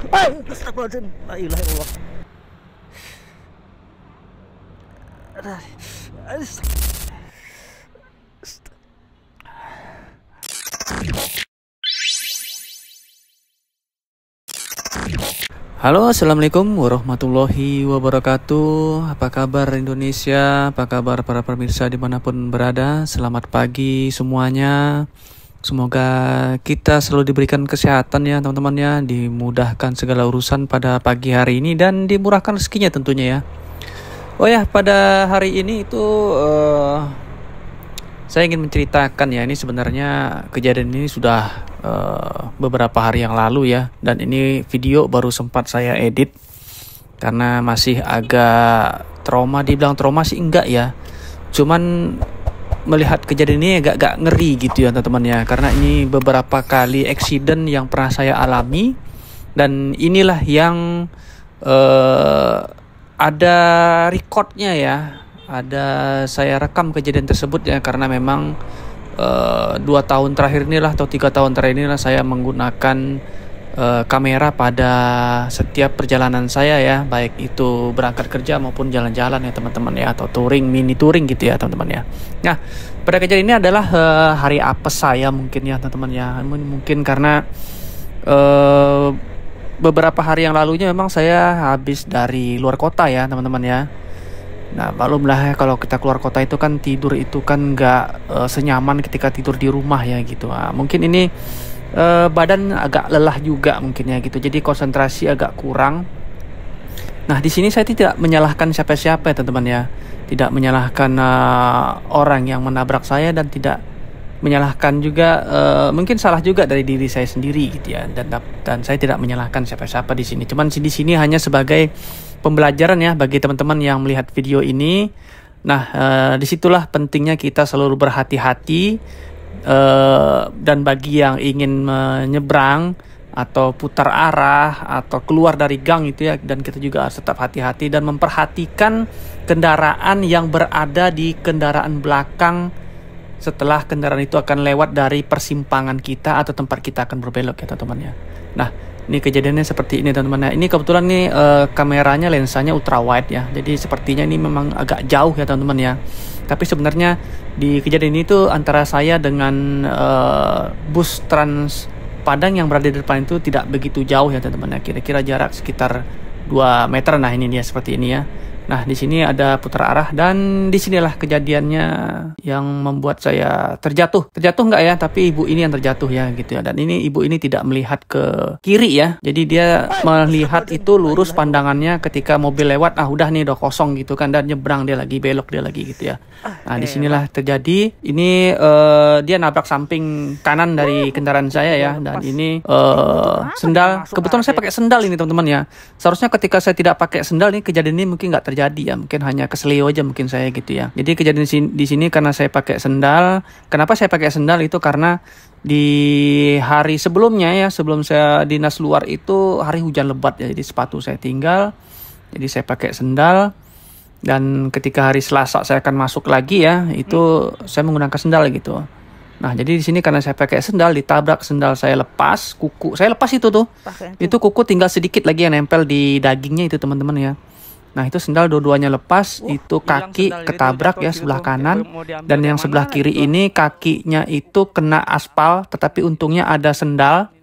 Astagfirullahaladzim. La ilaha illallah. Halo, assalamualaikum warahmatullahi wabarakatuh. Apa kabar Indonesia? Apa kabar para pemirsa dimanapun berada? Selamat pagi semuanya. Semoga kita selalu diberikan kesehatan ya teman-teman ya, dimudahkan segala urusan pada pagi hari ini dan dimurahkan rezekinya tentunya ya. Oh ya, pada hari ini itu saya ingin menceritakan ya, ini sebenarnya kejadian ini sudah beberapa hari yang lalu ya, dan ini video baru sempat saya edit karena masih agak trauma. Dibilang trauma sih enggak ya, cuman melihat kejadian ini agak ngeri gitu ya teman-teman ya, karena ini beberapa kali accident yang pernah saya alami, dan inilah yang ada recordnya ya, ada saya rekam kejadian tersebut ya, karena memang 2 tahun terakhir inilah atau 3 tahun terakhir inilah saya menggunakan kamera pada setiap perjalanan saya ya, baik itu berangkat kerja maupun jalan-jalan ya teman-teman ya, atau touring, mini touring gitu ya teman-teman ya. Nah, pada kejadian ini adalah hari apes saya mungkin ya teman-teman ya, mungkin karena beberapa hari yang lalunya memang saya habis dari luar kota ya teman-teman ya. Nah, maklumlah ya, kalau kita keluar kota itu kan tidur itu kan nggak senyaman ketika tidur di rumah ya gitu. Nah, mungkin ini badan agak lelah juga mungkin ya gitu. Jadi konsentrasi agak kurang. Nah, di sini saya tidak menyalahkan siapa-siapa ya teman-teman ya. Tidak menyalahkan orang yang menabrak saya, dan tidak menyalahkan juga mungkin salah juga dari diri saya sendiri gitu ya. Dan saya tidak menyalahkan siapa-siapa di sini. Cuman di sini hanya sebagai pembelajaran ya bagi teman-teman yang melihat video ini. Nah, disitulah pentingnya kita selalu berhati-hati, dan bagi yang ingin menyeberang atau putar arah atau keluar dari gang itu ya, dan kita juga harus tetap hati-hati dan memperhatikan kendaraan yang berada di kendaraan belakang setelah kendaraan itu akan lewat dari persimpangan kita atau tempat kita akan berbelok ya teman-teman ya. Nah, ini kejadiannya seperti ini teman-teman ya. Ini kebetulan nih kameranya lensanya ultra wide ya. Jadi sepertinya ini memang agak jauh ya teman-teman ya. Tapi sebenarnya di kejadian ini tuh antara saya dengan bus Trans Padang yang berada di depan itu tidak begitu jauh ya teman-teman ya. Kira-kira jarak sekitar 2 meter. Nah, ini dia seperti ini ya. Nah, di sini ada putar arah, dan disinilah kejadiannya yang membuat saya terjatuh. Terjatuh enggak ya, tapi ibu ini yang terjatuh ya gitu ya. Dan ini ibu ini tidak melihat ke kiri ya. Jadi dia melihat itu lurus pandangannya ketika mobil lewat. Ah, udah nih udah kosong gitu kan, dan nyebrang dia lagi, belok dia lagi gitu ya. Nah, disinilah terjadi. Ini dia nabrak samping kanan dari kendaraan saya ya. Dan ini sendal. Kebetulan saya pakai sendal ini teman-teman ya. Seharusnya ketika saya tidak pakai sendal nih, kejadian ini mungkin nggak terjadi ya, mungkin hanya keselio aja mungkin saya gitu ya. Jadi kejadian di sini karena saya pakai sendal. Kenapa saya pakai sendal itu karena di hari sebelumnya ya, sebelum saya dinas luar itu hari hujan lebat ya, jadi sepatu saya tinggal, jadi saya pakai sendal. Dan ketika hari Selasa saya akan masuk lagi ya, itu saya menggunakan sendal gitu. Nah, jadi di sini karena saya pakai sendal, ditabrak sendal saya lepas, kuku saya lepas itu tuh. Itu kuku tinggal sedikit lagi yang nempel di dagingnya itu teman-teman ya. Nah, itu sendal dua-duanya lepas, itu kaki ketabrak ya sebelah kanan, dan yang sebelah kiri ini kakinya itu kena aspal, tetapi untungnya ada sendal.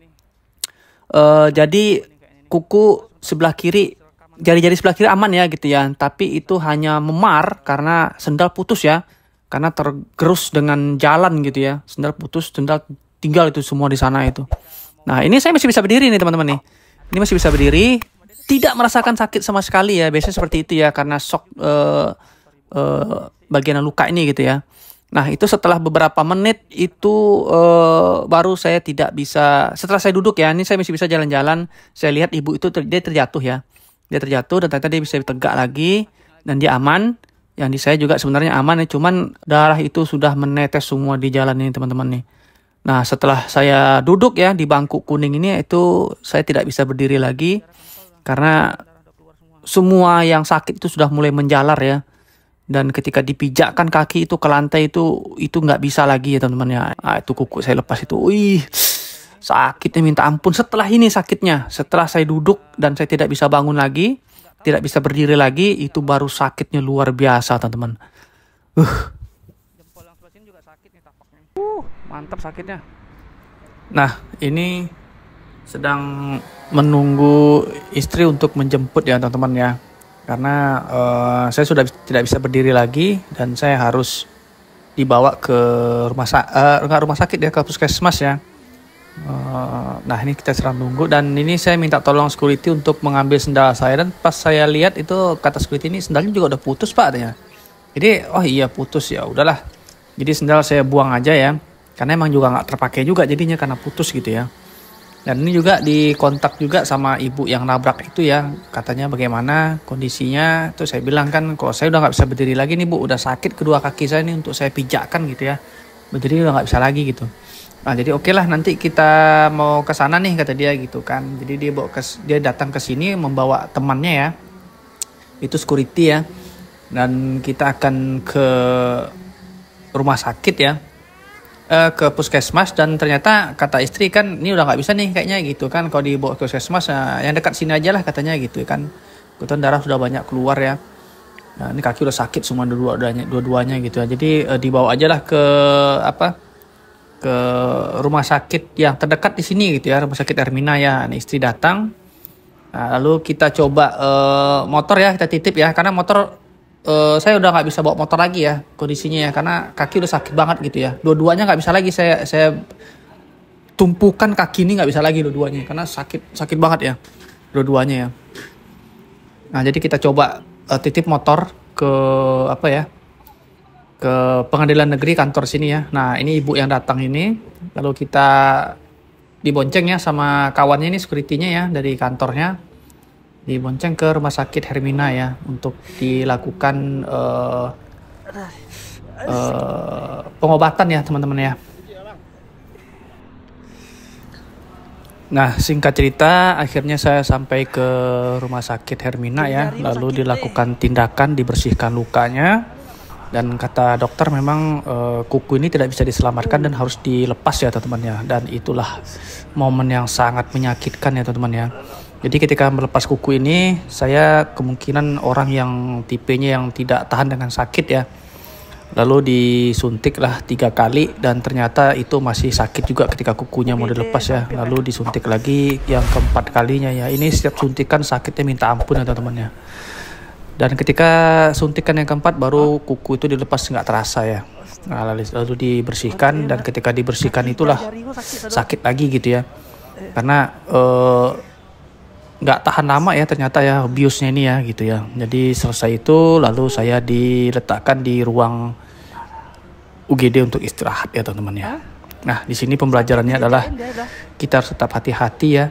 Jadi kuku sebelah kiri, jari-jari sebelah kiri aman ya gitu ya, tapi itu hanya memar karena sendal putus ya, karena tergerus dengan jalan gitu ya. Sendal putus, sendal tinggal itu semua di sana itu. Nah, ini saya masih bisa berdiri nih teman-teman nih. Ini masih bisa berdiri. Tidak merasakan sakit sama sekali ya, biasanya seperti itu ya, karena shock bagian luka ini gitu ya. Nah, itu setelah beberapa menit itu baru saya tidak bisa, setelah saya duduk ya, ini saya masih bisa jalan-jalan, saya lihat ibu itu dia terjatuh ya. Dia terjatuh, dan ternyata dia bisa tegak lagi, dan dia aman. Yang di saya juga sebenarnya aman ya, cuman darah itu sudah menetes semua di jalan ini teman-teman nih. Nah, setelah saya duduk ya di bangku kuning ini, itu saya tidak bisa berdiri lagi. Karena semua yang sakit itu sudah mulai menjalar ya. Dan ketika dipijakkan kaki itu ke lantai itu nggak bisa lagi ya teman-teman ya. Itu kuku saya lepas itu. Wih, Sakitnya minta ampun. Setelah ini sakitnya, setelah saya duduk dan saya tidak bisa bangun lagi, tidak bisa berdiri lagi, itu baru sakitnya luar biasa, teman-teman. Jempol yang sebelah sini juga sakit nih tapaknya. Mantap sakitnya. Nah, ini sedang menunggu istri untuk menjemput ya, teman-teman ya. Karena saya sudah tidak bisa berdiri lagi dan saya harus dibawa ke rumah sakit ya, ke puskesmas ya. Nah ini kita sedang nunggu dan ini saya minta tolong security untuk mengambil sendal saya, dan pas saya lihat itu kata security ini sendalnya juga udah putus pak katanya. Jadi oh iya putus, ya udahlah. Jadi sendal saya buang aja ya, karena emang juga nggak terpakai juga jadinya karena putus gitu ya. Dan ini juga dikontak juga sama ibu yang nabrak itu ya, katanya bagaimana kondisinya. Tuh saya bilang kan kalau saya udah nggak bisa berdiri lagi nih bu, udah sakit kedua kaki saya nih untuk saya pijakkan gitu ya, berdiri udah nggak bisa lagi gitu. Nah jadi oke lah, nanti kita mau ke sana nih kata dia gitu kan. Jadi dia datang ke sini membawa temannya ya, itu security ya, dan kita akan ke rumah sakit ya, ke puskesmas. Dan ternyata kata istri kan ini udah nggak bisa nih kayaknya gitu kan, kalau dibawa ke puskesmas yang dekat sini aja lah katanya gitu kan. Kebetulan darah sudah banyak keluar ya. Nah ini kaki udah sakit semua dua-duanya gitu ya. Jadi dibawa aja lah ke rumah sakit yang terdekat di sini gitu ya, rumah sakit Hermina ya. Nah, istri datang. Nah, lalu kita coba motor ya, kita titip ya, karena motor saya udah nggak bisa bawa motor lagi ya kondisinya ya, karena kaki udah sakit banget gitu ya. Dua-duanya nggak bisa lagi, saya tumpukan kaki ini nggak bisa lagi dua-duanya karena sakit banget ya dua-duanya ya. Nah jadi kita coba titip motor ke ke pengadilan negeri kantor sini ya. Nah ini ibu yang datang ini, lalu kita dibonceng ya sama kawannya ini, security-nya ya dari kantornya, dibonceng ke rumah sakit Hermina ya untuk dilakukan pengobatan ya teman-teman ya. Nah singkat cerita akhirnya saya sampai ke rumah sakit Hermina ya, lalu dilakukan tindakan, dibersihkan lukanya. Dan kata dokter memang kuku ini tidak bisa diselamatkan dan harus dilepas ya teman-teman ya. Dan itulah momen yang sangat menyakitkan ya teman-teman ya. Jadi ketika melepas kuku ini, saya kemungkinan orang yang tipenya yang tidak tahan dengan sakit ya. Lalu disuntik lah 3 kali dan ternyata itu masih sakit juga ketika kukunya mau dilepas ya. Lalu disuntik lagi yang keempat kalinya ya. Ini setiap suntikan sakitnya minta ampun ya teman-teman ya. Dan ketika suntikan yang keempat baru kuku itu dilepas nggak terasa ya. Nah, lalu dibersihkan, dan ketika dibersihkan itulah sakit lagi gitu ya. Karena nggak tahan lama ya ternyata ya biusnya ini ya gitu ya. Jadi selesai itu lalu saya diletakkan di ruang UGD untuk istirahat ya teman-teman ya. Nah di sini pembelajarannya adalah kita harus tetap hati-hati ya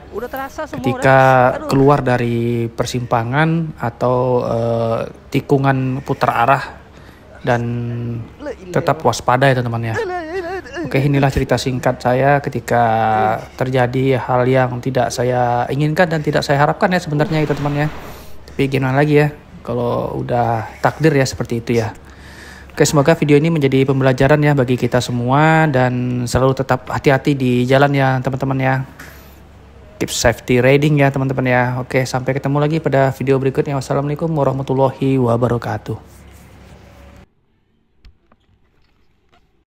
ketika keluar dari persimpangan atau tikungan putar arah, dan tetap waspada ya teman-teman ya. Oke, inilah cerita singkat saya ketika terjadi hal yang tidak saya inginkan dan tidak saya harapkan ya sebenarnya itu teman-teman ya. Tapi gimana lagi ya kalau udah takdir ya seperti itu ya. Oke, semoga video ini menjadi pembelajaran ya bagi kita semua, dan selalu tetap hati-hati di jalan ya teman-teman ya. Keep safety riding ya teman-teman ya. Oke, sampai ketemu lagi pada video berikutnya. Wassalamualaikum warahmatullahi wabarakatuh.